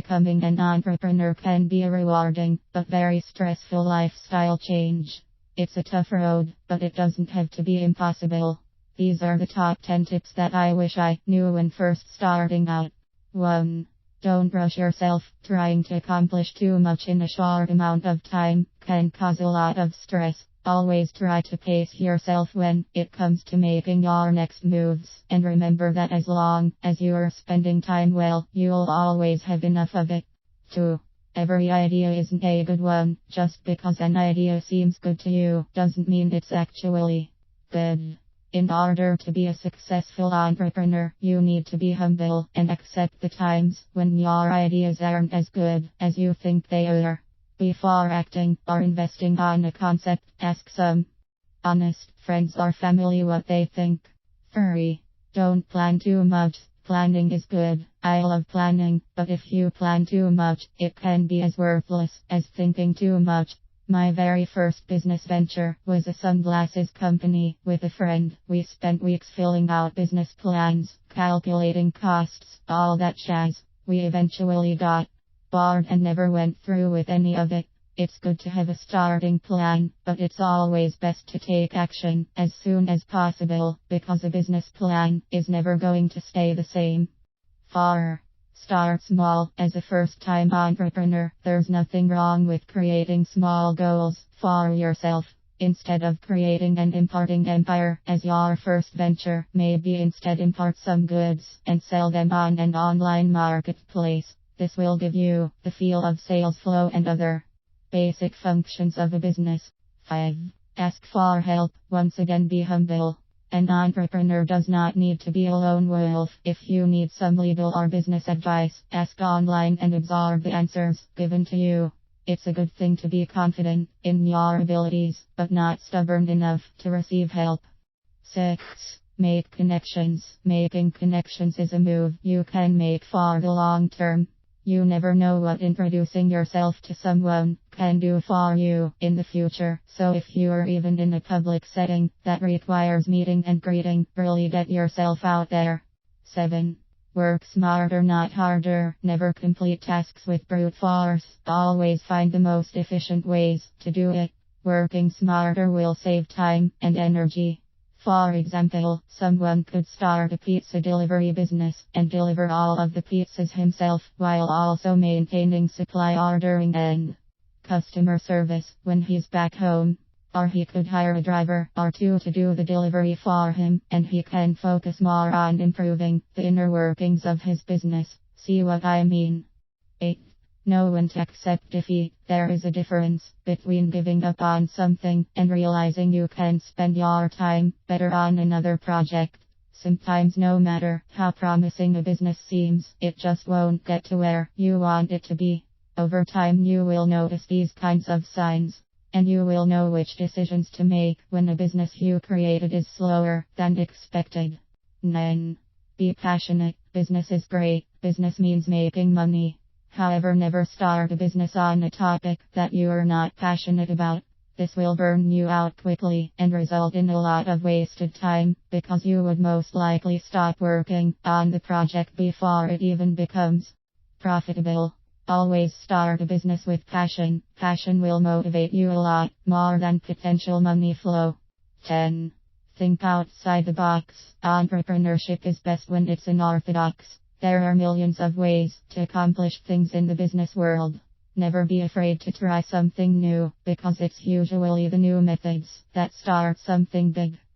Becoming an entrepreneur can be a rewarding, but very stressful lifestyle change. It's a tough road, but it doesn't have to be impossible. These are the top 10 tips that I wish I knew when first starting out. 1. Don't rush yourself. Trying to accomplish too much in a short amount of time can cause a lot of stress. Always try to pace yourself when it comes to making your next moves, and remember that as long as you are spending time well, you'll always have enough of it. 2. Every idea isn't a good one. Just because an idea seems good to you doesn't mean it's actually good. In order to be a successful entrepreneur, you need to be humble and accept the times when your ideas aren't as good as you think they are. Before acting or investing on a concept, ask some honest friends or family what they think. 3. Don't plan too much. Planning is good. I love planning, but if you plan too much, it can be as worthless as thinking too much. My very first business venture was a sunglasses company with a friend. We spent weeks filling out business plans, calculating costs, all that jazz. We eventually got bored and never went through with any of it. It's good to have a starting plan, but it's always best to take action as soon as possible, because a business plan is never going to stay the same. 4. Start small. As a first-time entrepreneur, there's nothing wrong with creating small goals for yourself. Instead of creating and importing empire as your first venture, maybe instead import some goods and sell them on an online marketplace. This will give you the feel of sales flow and other basic functions of a business. 5. Ask for help. Once again, be humble. An entrepreneur does not need to be a lone wolf. If you need some legal or business advice, ask online and absorb the answers given to you. It's a good thing to be confident in your abilities, but not stubborn enough to receive help. 6. Make connections. Making connections is a move you can make for the long term. You never know what introducing yourself to someone can do for you in the future, so if you are even in a public setting that requires meeting and greeting, really get yourself out there. 7. Work smarter, not harder. Never complete tasks with brute force. Always find the most efficient ways to do it. Working smarter will save time and energy. For example, someone could start a pizza delivery business and deliver all of the pizzas himself, while also maintaining supply ordering and customer service when he's back home. Or he could hire a driver or two to do the delivery for him, and he can focus more on improving the inner workings of his business. See what I mean? 8. Know when to accept defeat. There is a difference between giving up on something and realizing you can spend your time better on another project. Sometimes, no matter how promising a business seems, it just won't get to where you want it to be. Over time, you will notice these kinds of signs, and you will know which decisions to make when a business you created is slower than expected. 9. Be passionate. Business is great. Business means making money. However, never start a business on a topic that you are not passionate about. This will burn you out quickly and result in a lot of wasted time, because you would most likely stop working on the project before it even becomes profitable. Always start a business with passion. Passion will motivate you a lot more than potential money flow. 10. Think outside the box. Entrepreneurship is best when it's unorthodox. There are millions of ways to accomplish things in the business world. Never be afraid to try something new, because it's usually the new methods that start something big.